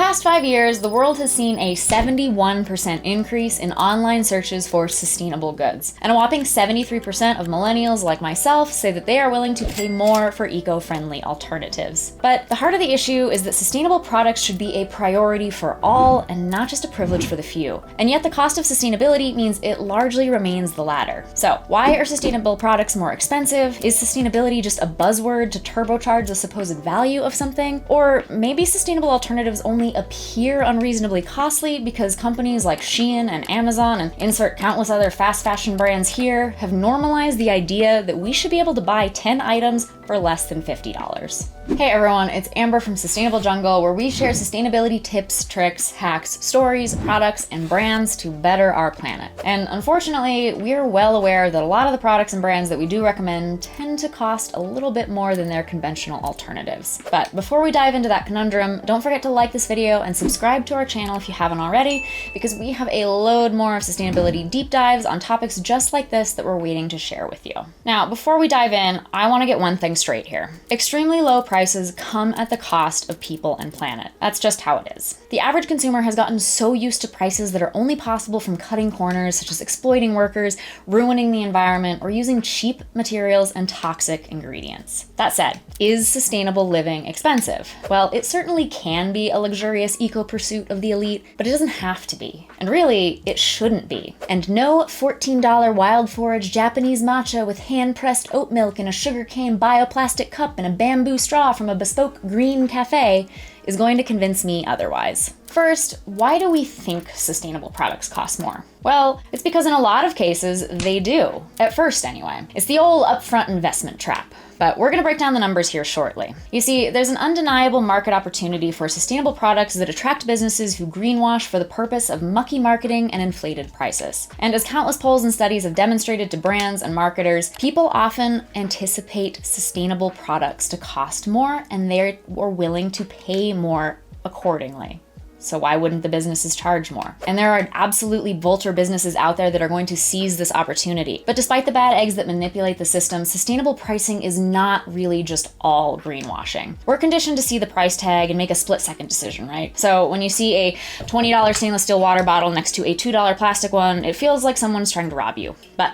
past 5 years, the world has seen a 71% increase in online searches for sustainable goods. And a whopping 73% of millennials like myself say that they are willing to pay more for eco-friendly alternatives. But the heart of the issue is that sustainable products should be a priority for all and not just a privilege for the few. And yet the cost of sustainability means it largely remains the latter. So why are sustainable products more expensive? Is sustainability just a buzzword to turbocharge the supposed value of something? Or maybe sustainable alternatives only appear unreasonably costly because companies like Shein and Amazon, and insert countless other fast fashion brands here, have normalized the idea that we should be able to buy 10 items for less than $50. Hey everyone, it's Amber from Sustainable Jungle, where we share sustainability tips, tricks, hacks, stories, products, and brands to better our planet. And unfortunately, we're well aware that a lot of the products and brands that we do recommend tend to cost a little bit more than their conventional alternatives. But before we dive into that conundrum, don't forget to like this video and subscribe to our channel if you haven't already, because we have a load more of sustainability deep dives on topics just like this that we're waiting to share with you. Now, before we dive in, I want to get one thing straight here. Extremely low prices come at the cost of people and planet. That's just how it is. The average consumer has gotten so used to prices that are only possible from cutting corners, such as exploiting workers, ruining the environment, or using cheap materials and toxic ingredients. That said, is sustainable living expensive? Well, it certainly can be a luxurious eco-pursuit of the elite, but it doesn't have to be. And really, it shouldn't be. And no $14 wild forage Japanese matcha with hand-pressed oat milk in a sugarcane bioplastic cup and a bamboo straw from a bespoke green cafe is going to convince me otherwise. First, why do we think sustainable products cost more? Well, it's because in a lot of cases, they do. At first, anyway. It's the old upfront investment trap. But we're going to break down the numbers here shortly. You see, there's an undeniable market opportunity for sustainable products that attract businesses who greenwash for the purpose of mucky marketing and inflated prices. And as countless polls and studies have demonstrated to brands and marketers, people often anticipate sustainable products to cost more, and they're willing to pay more accordingly. So why wouldn't the businesses charge more? And there are absolutely vulture businesses out there that are going to seize this opportunity. But despite the bad eggs that manipulate the system, sustainable pricing is not really just all greenwashing. We're conditioned to see the price tag and make a split-second decision, right? So when you see a $20 stainless steel water bottle next to a $2 plastic one, it feels like someone's trying to rob you. But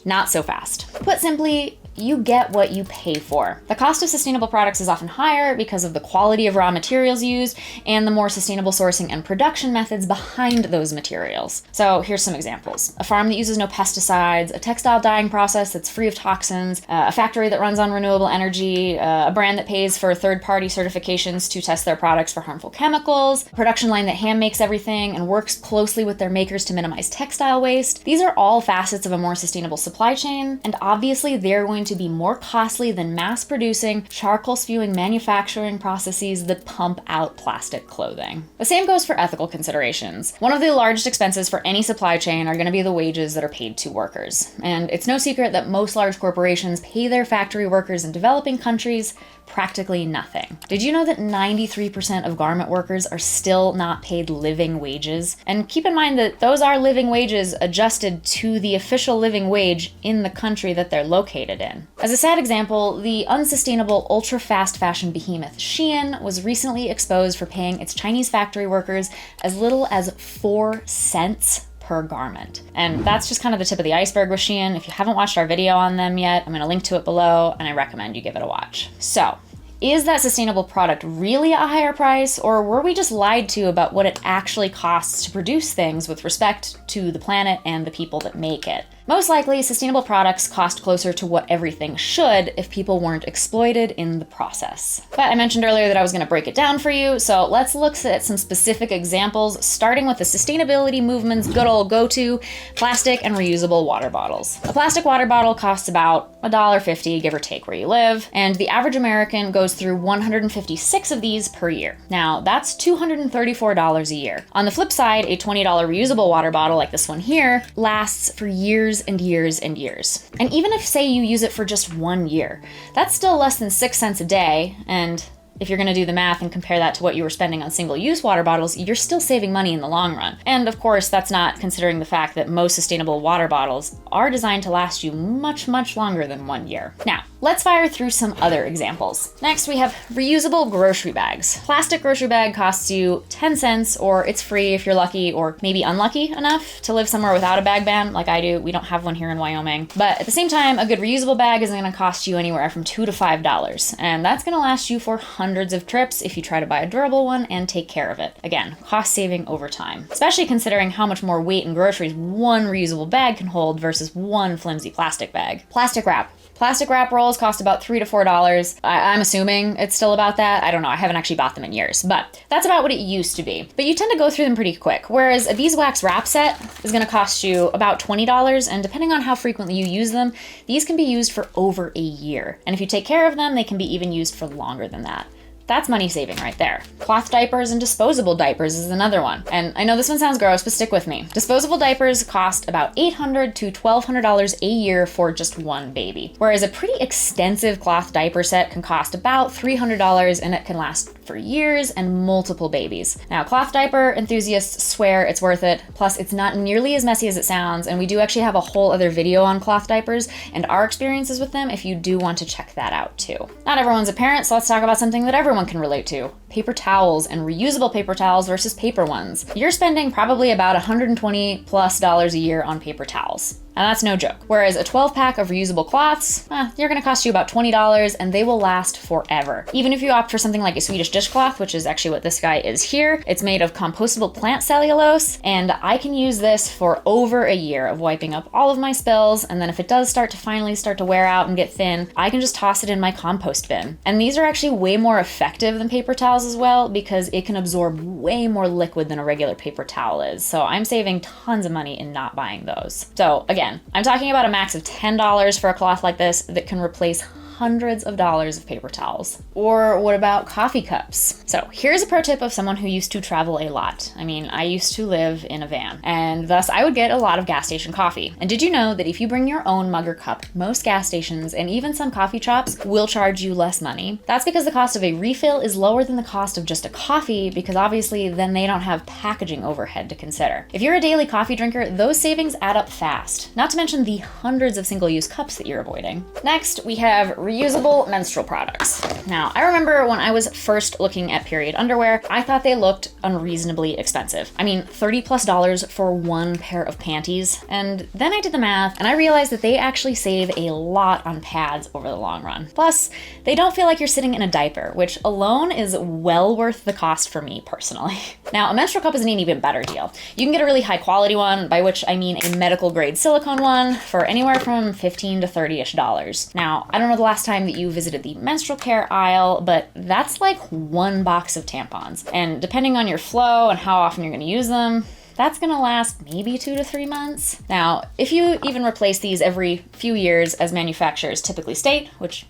not so fast. Put simply, you get what you pay for. The cost of sustainable products is often higher because of the quality of raw materials used and the more sustainable sourcing and production methods behind those materials. So here's some examples. A farm that uses no pesticides, a textile dyeing process that's free of toxins, a factory that runs on renewable energy, a brand that pays for third-party certifications to test their products for harmful chemicals, a production line that hand makes everything and works closely with their makers to minimize textile waste. These are all facets of a more sustainable supply chain, and obviously they're going to be more costly than mass-producing, charcoal-spewing manufacturing processes that pump out plastic clothing. The same goes for ethical considerations. One of the largest expenses for any supply chain are going to be the wages that are paid to workers. And it's no secret that most large corporations pay their factory workers in developing countries practically nothing. Did you know that 93% of garment workers are still not paid living wages? And keep in mind that those are living wages adjusted to the official living wage in the country that they're located in. As a sad example, the unsustainable ultra-fast fashion behemoth Shein was recently exposed for paying its Chinese factory workers as little as 4 cents per garment. And that's just kind of the tip of the iceberg with Shein. If you haven't watched our video on them yet, I'm going to link to it below, and I recommend you give it a watch. So, is that sustainable product really a higher price, or were we just lied to about what it actually costs to produce things with respect to the planet and the people that make it? Most likely, sustainable products cost closer to what everything should if people weren't exploited in the process. But I mentioned earlier that I was going to break it down for you, so let's look at some specific examples, starting with the sustainability movement's good old go-to, plastic and reusable water bottles. A plastic water bottle costs about $1.50, give or take where you live, and the average American goes through 156 of these per year. Now, that's $234 a year. On the flip side, a $20 reusable water bottle like this one here lasts for years and years and years. And even if, say, you use it for just 1 year, that's still less than 6 cents a day, and if you're gonna do the math and compare that to what you were spending on single-use water bottles, you're still saving money in the long run. And of course, that's not considering the fact that most sustainable water bottles are designed to last you much, much longer than 1 year. Now, Let's fire through some other examples. Next, we have reusable grocery bags. Plastic grocery bag costs you 10 cents, or it's free if you're lucky or maybe unlucky enough to live somewhere without a bag ban like I do. We don't have one here in Wyoming. But at the same time, a good reusable bag isn't gonna cost you anywhere from $2 to $5. And that's gonna last you for hundreds of trips if you try to buy a durable one and take care of it. Again, cost saving over time, especially considering how much more weight in groceries one reusable bag can hold versus one flimsy plastic bag. Plastic wrap. Plastic wrap rolls cost about $3 to $4. I'm assuming it's still about that. I don't know. I haven't actually bought them in years, but that's about what it used to be. But you tend to go through them pretty quick. Whereas a beeswax wrap set is going to cost you about $20. And depending on how frequently you use them, these can be used for over a year. And if you take care of them, they can be even used for longer than that. That's money saving right there. Cloth diapers and disposable diapers is another one. And I know this one sounds gross, but stick with me. Disposable diapers cost about $800 to $1,200 a year for just one baby. Whereas a pretty extensive cloth diaper set can cost about $300 and it can last for years and multiple babies. Now, cloth diaper enthusiasts swear it's worth it. Plus, it's not nearly as messy as it sounds. And we do actually have a whole other video on cloth diapers and our experiences with them if you do want to check that out too. Not everyone's a parent, so let's talk about something that everyone can relate to. Paper towels and reusable paper towels versus paper ones. You're spending probably about $120+ a year on paper towels. And that's no joke. Whereas a 12-pack of reusable cloths, they're gonna cost you about $20 and they will last forever. Even if you opt for something like a Swedish dishcloth, which is actually what this guy is here, it's made of compostable plant cellulose, and I can use this for over a year of wiping up all of my spills, and then if it does finally start to wear out and get thin, I can just toss it in my compost bin. And these are actually way more effective than paper towels as well because it can absorb way more liquid than a regular paper towel is. So I'm saving tons of money in not buying those. So again, I'm talking about a max of $10 for a cloth like this that can replace hundreds of dollars of paper towels. Or what about coffee cups? So here's a pro tip of someone who used to travel a lot. I mean, I used to live in a van, and thus I would get a lot of gas station coffee. And did you know that if you bring your own mug or cup, most gas stations and even some coffee shops will charge you less money? That's because the cost of a refill is lower than the cost of just a coffee, because obviously then they don't have packaging overhead to consider. If you're a daily coffee drinker, those savings add up fast, not to mention the hundreds of single-use cups that you're avoiding. Next, we have reusable menstrual products. Now, I remember when I was first looking at period underwear, I thought they looked unreasonably expensive. I mean, $30+ for one pair of panties. And then I did the math and I realized that they actually save a lot on pads over the long run. Plus, they don't feel like you're sitting in a diaper, which alone is well worth the cost for me personally. Now, a menstrual cup is an even better deal. You can get a really high quality one, by which I mean a medical grade silicone one, for anywhere from $15 to $30-ish. Now, I don't know the last time that you visited the menstrual care aisle, but that's like one box of tampons. And depending on your flow and how often you're gonna use them, that's gonna last maybe 2 to 3 months. Now, if you even replace these every few years as manufacturers typically state, which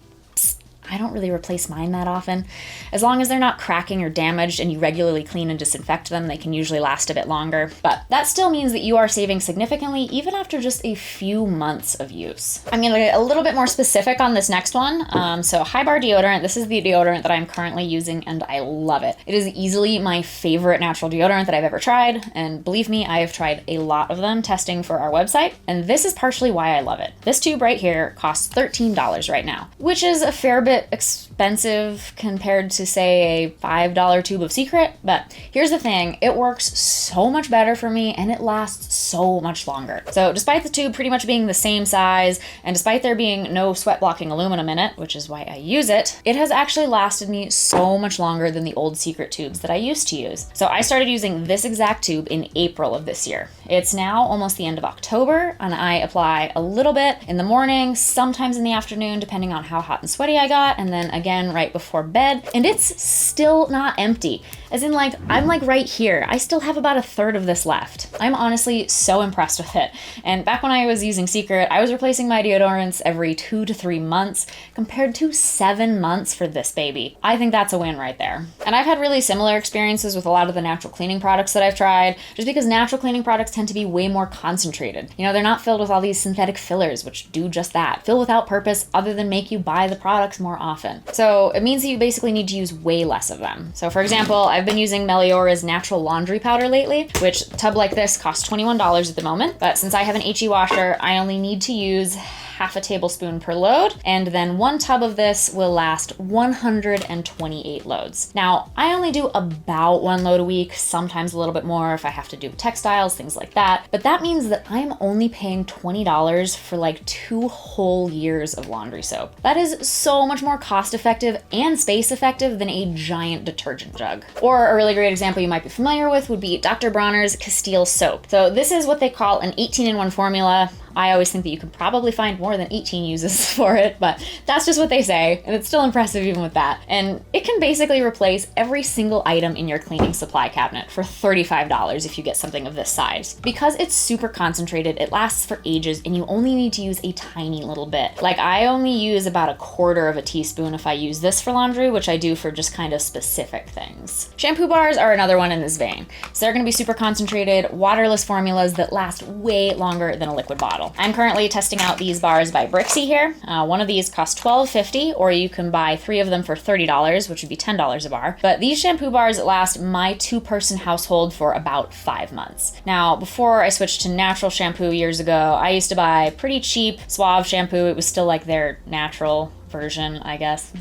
I don't really replace mine that often. As long as they're not cracking or damaged and you regularly clean and disinfect them, they can usually last a bit longer. But that still means that you are saving significantly even after just a few months of use. I'm gonna get a little bit more specific on this next one. So High Bar deodorant, this is the deodorant that I'm currently using and I love it. It is easily my favorite natural deodorant that I've ever tried. And believe me, I have tried a lot of them testing for our website. And this is partially why I love it. This tube right here costs $13 right now, which is a fair bit expensive compared to, say, a $5 tube of Secret, but here's the thing, it works so much better for me and it lasts so much longer. So despite the tube pretty much being the same size, and despite there being no sweat blocking aluminum in it, which is why I use it, it has actually lasted me so much longer than the old Secret tubes that I used to use. So I started using this exact tube in April of this year. It's now almost the end of October, and I apply a little bit in the morning, sometimes in the afternoon, depending on how hot and sweaty I got, and then again right before bed, and it's still not empty. As in, like, I'm like right here. I still have about a third of this left. I'm honestly so impressed with it. And back when I was using Secret, I was replacing my deodorants every 2 to 3 months compared to 7 months for this baby. I think that's a win right there. And I've had really similar experiences with a lot of the natural cleaning products that I've tried, just because natural cleaning products tend to be way more concentrated. You know, they're not filled with all these synthetic fillers, which do just that. Fill without purpose other than make you buy the products more often. So it means that you basically need to use way less of them. So for example, I've been using Meliora's natural laundry powder lately, which a tub like this costs $21 at the moment. But since I have an HE washer, I only need to use half a tablespoon per load, and then 1 tub of this will last 128 loads. Now, I only do about 1 load a week, sometimes a little bit more if I have to do textiles, things like that, but that means that I'm only paying $20 for like 2 whole years of laundry soap. That is so much more cost effective and space effective than a giant detergent jug. Or a really great example you might be familiar with would be Dr. Bronner's Castile soap. So this is what they call an 18-in-1 formula. I always think that you could probably find more than 18 uses for it, but that's just what they say, and it's still impressive even with that. And it can basically replace every single item in your cleaning supply cabinet for $35 if you get something of this size. Because it's super concentrated, it lasts for ages, and you only need to use a tiny little bit. Like, I only use about 1/4 of a teaspoon if I use this for laundry, which I do for just kind of specific things. Shampoo bars are another one in this vein. So they're gonna be super concentrated, waterless formulas that last way longer than a liquid bottle. I'm currently testing out these bars by Brixie here. One of these costs $12.50, or you can buy 3 of them for $30, which would be $10 a bar. But these shampoo bars last my 2-person household for about 5 months. Now, before I switched to natural shampoo years ago, I used to buy pretty cheap Suave shampoo. It was still like their natural version, I guess.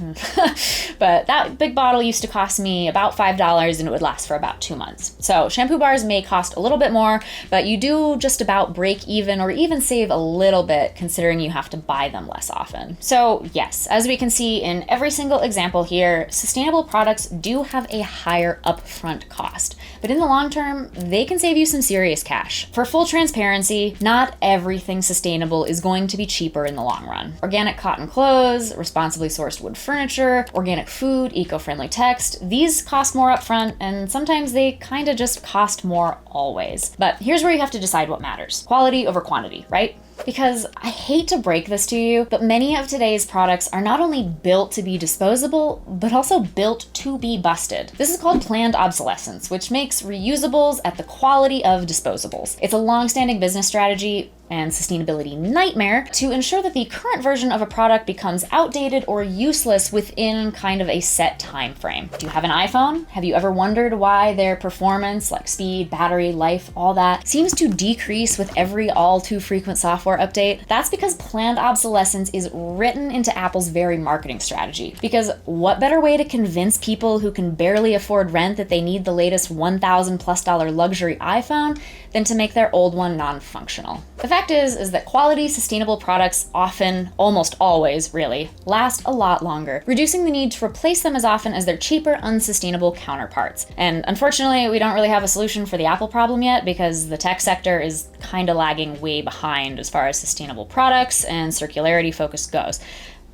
But that big bottle used to cost me about $5, and it would last for about 2 months. So shampoo bars may cost a little bit more, but you do just about break even or even save a little bit considering you have to buy them less often. So yes, as we can see in every single example here, sustainable products do have a higher upfront cost, but in the long term, they can save you some serious cash. For full transparency, not everything sustainable is going to be cheaper in the long run. Organic cotton clothes, responsibly sourced wood furniture, organic food, eco-friendly text, these cost more upfront, and sometimes they kind of just cost more always. But here's where you have to decide what matters. Quality over quantity, right? Because I hate to break this to you, but many of today's products are not only built to be disposable, but also built to be busted. This is called planned obsolescence, which makes reusables at the quality of disposables. It's a long-standing business strategy and sustainability nightmare to ensure that the current version of a product becomes outdated or useless within kind of a set time frame. Do you have an iPhone? Have you ever wondered why their performance, like speed, battery, life, all that, seems to decrease with every all too frequent software update? That's because planned obsolescence is written into Apple's very marketing strategy. Because what better way to convince people who can barely afford rent that they need the latest $1,000+ luxury iPhone than to make their old one non-functional? The fact is that quality, sustainable products often, almost always really, last a lot longer, reducing the need to replace them as often as their cheaper, unsustainable counterparts. And unfortunately, we don't really have a solution for the Apple problem yet because the tech sector is kind of lagging way behind as far as sustainable products and circularity focus goes.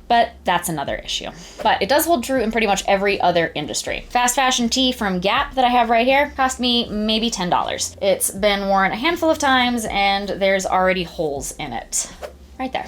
But that's another issue. But it does hold true in pretty much every other industry. Fast fashion tee from Gap that I have right here cost me maybe $10. It's been worn a handful of times and there's already holes in it. Right there.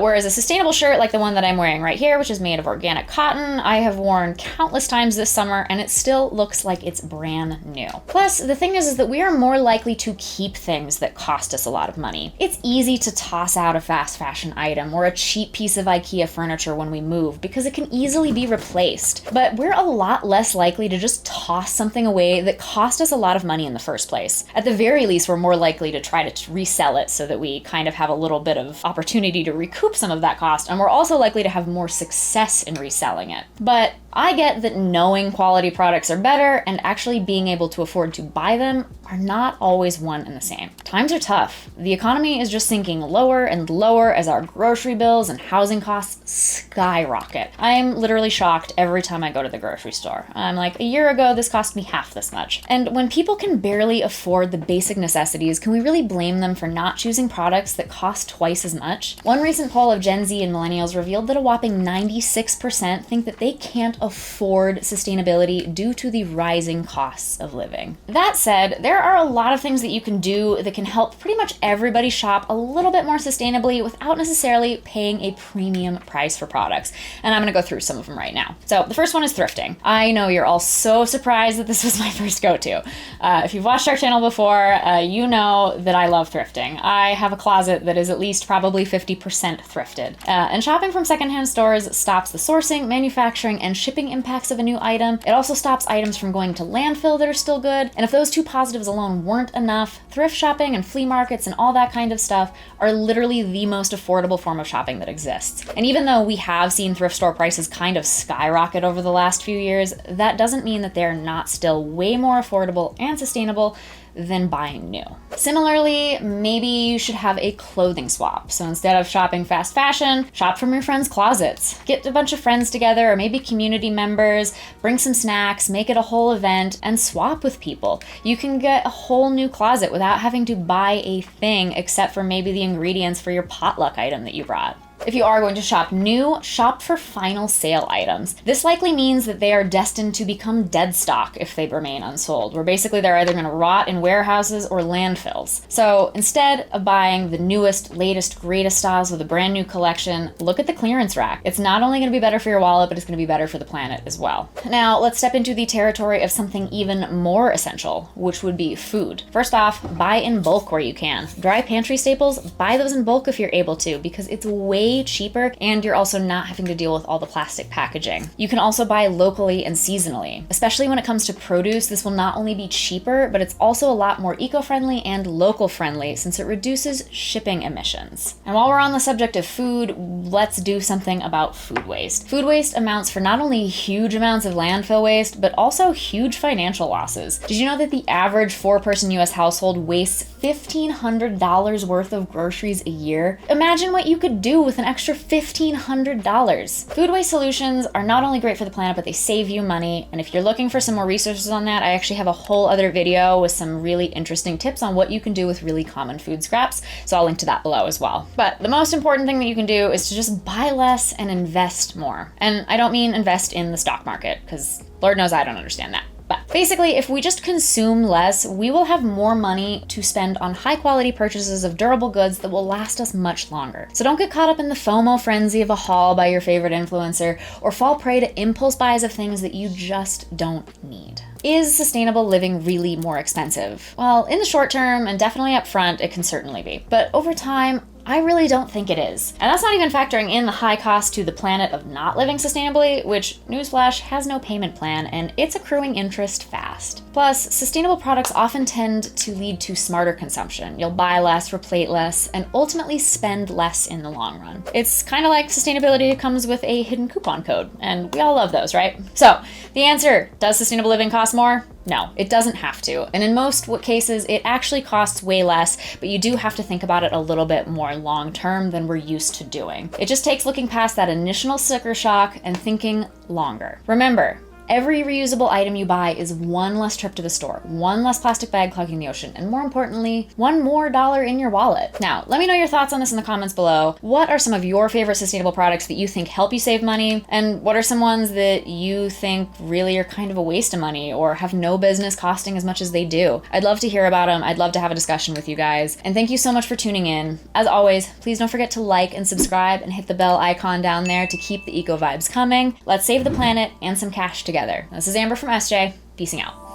Whereas a sustainable shirt like the one that I'm wearing right here, which is made of organic cotton, I have worn countless times this summer and it still looks like it's brand new. Plus, the thing is that we are more likely to keep things that cost us a lot of money. It's easy to toss out a fast fashion item or a cheap piece of IKEA furniture when we move because it can easily be replaced. But we're a lot less likely to just toss something away that cost us a lot of money in the first place. At the very least, we're more likely to try to resell it so that we kind of have a little bit of opportunity to recoup some of that cost, and we're also likely to have more success in reselling it. But I get that knowing quality products are better and actually being able to afford to buy them are not always one and the same. Times are tough. The economy is just sinking lower and lower as our grocery bills and housing costs skyrocket. I'm literally shocked every time I go to the grocery store. I'm like, a year ago, this cost me half this much. And when people can barely afford the basic necessities, can we really blame them for not choosing products that cost twice as much? One recent poll of Gen Z and millennials revealed that a whopping 96% think that they can't afford sustainability due to the rising costs of living. That said, there are a lot of things that you can do that can help pretty much everybody shop a little bit more sustainably without necessarily paying a premium price for products. And I'm gonna go through some of them right now. So the first one is thrifting. I know you're all so surprised that this was my first go-to. If you've watched our channel before, you know that I love thrifting. I have a closet that is at least probably 50% thrifted. And shopping from secondhand stores stops the sourcing, manufacturing, and shipping impacts of a new item. It also stops items from going to landfill that are still good. And if those two positives alone weren't enough, thrift shopping and flea markets and all that kind of stuff are literally the most affordable form of shopping that exists. And even though we have seen thrift store prices kind of skyrocket over the last few years, that doesn't mean that they're not still way more affordable and sustainable than buying new. Similarly, maybe you should have a clothing swap. So instead of shopping fast fashion, shop from your friends' closets. Get a bunch of friends together, or maybe community members, bring some snacks, make it a whole event, and swap with people. You can get a whole new closet without having to buy a thing except for maybe the ingredients for your potluck item that you brought. If you are going to shop new, shop for final sale items. This likely means that they are destined to become dead stock if they remain unsold, where basically they're either going to rot in warehouses or landfills. So instead of buying the newest, latest, greatest styles with a brand new collection, look at the clearance rack. It's not only going to be better for your wallet, but it's going to be better for the planet as well. Now, let's step into the territory of something even more essential, which would be food. First off, buy in bulk where you can. Dry pantry staples, buy those in bulk if you're able to, because it's way cheaper and you're also not having to deal with all the plastic packaging. You can also buy locally and seasonally. Especially when it comes to produce, this will not only be cheaper, but it's also a lot more eco-friendly and local friendly since it reduces shipping emissions. And while we're on the subject of food, let's do something about food waste. Food waste amounts for not only huge amounts of landfill waste, but also huge financial losses. Did you know that the average 4-person US household wastes $1,500 worth of groceries a year? Imagine what you could do with an extra $1,500. Food waste solutions are not only great for the planet, but they save you money. And if you're looking for some more resources on that, I actually have a whole other video with some really interesting tips on what you can do with really common food scraps. So I'll link to that below as well. But the most important thing that you can do is to just buy less and invest more. And I don't mean invest in the stock market, because Lord knows I don't understand that. But basically, if we just consume less, we will have more money to spend on high quality purchases of durable goods that will last us much longer. So don't get caught up in the FOMO frenzy of a haul by your favorite influencer, or fall prey to impulse buys of things that you just don't need. Is sustainable living really more expensive? Well, in the short term, and definitely up front, it can certainly be. But over time, I really don't think it is. And that's not even factoring in the high cost to the planet of not living sustainably, which, newsflash, has no payment plan, and it's accruing interest fast. Plus, sustainable products often tend to lead to smarter consumption. You'll buy less, replate less, and ultimately spend less in the long run. It's kind of like sustainability comes with a hidden coupon code, and we all love those, right? So, the answer, does sustainable living cost more? No, it doesn't have to. And in most cases, it actually costs way less, but you do have to think about it a little bit more long term than we're used to doing. It just takes looking past that initial sticker shock and thinking longer. Remember, every reusable item you buy is one less trip to the store, one less plastic bag clogging the ocean, and more importantly, one more dollar in your wallet. Now, let me know your thoughts on this in the comments below. What are some of your favorite sustainable products that you think help you save money? And what are some ones that you think really are kind of a waste of money or have no business costing as much as they do? I'd love to hear about them. I'd love to have a discussion with you guys. And thank you so much for tuning in. As always, please don't forget to like and subscribe and hit the bell icon down there to keep the eco vibes coming. Let's save the planet and some cash together. This is Amber from SJ. Peacing out.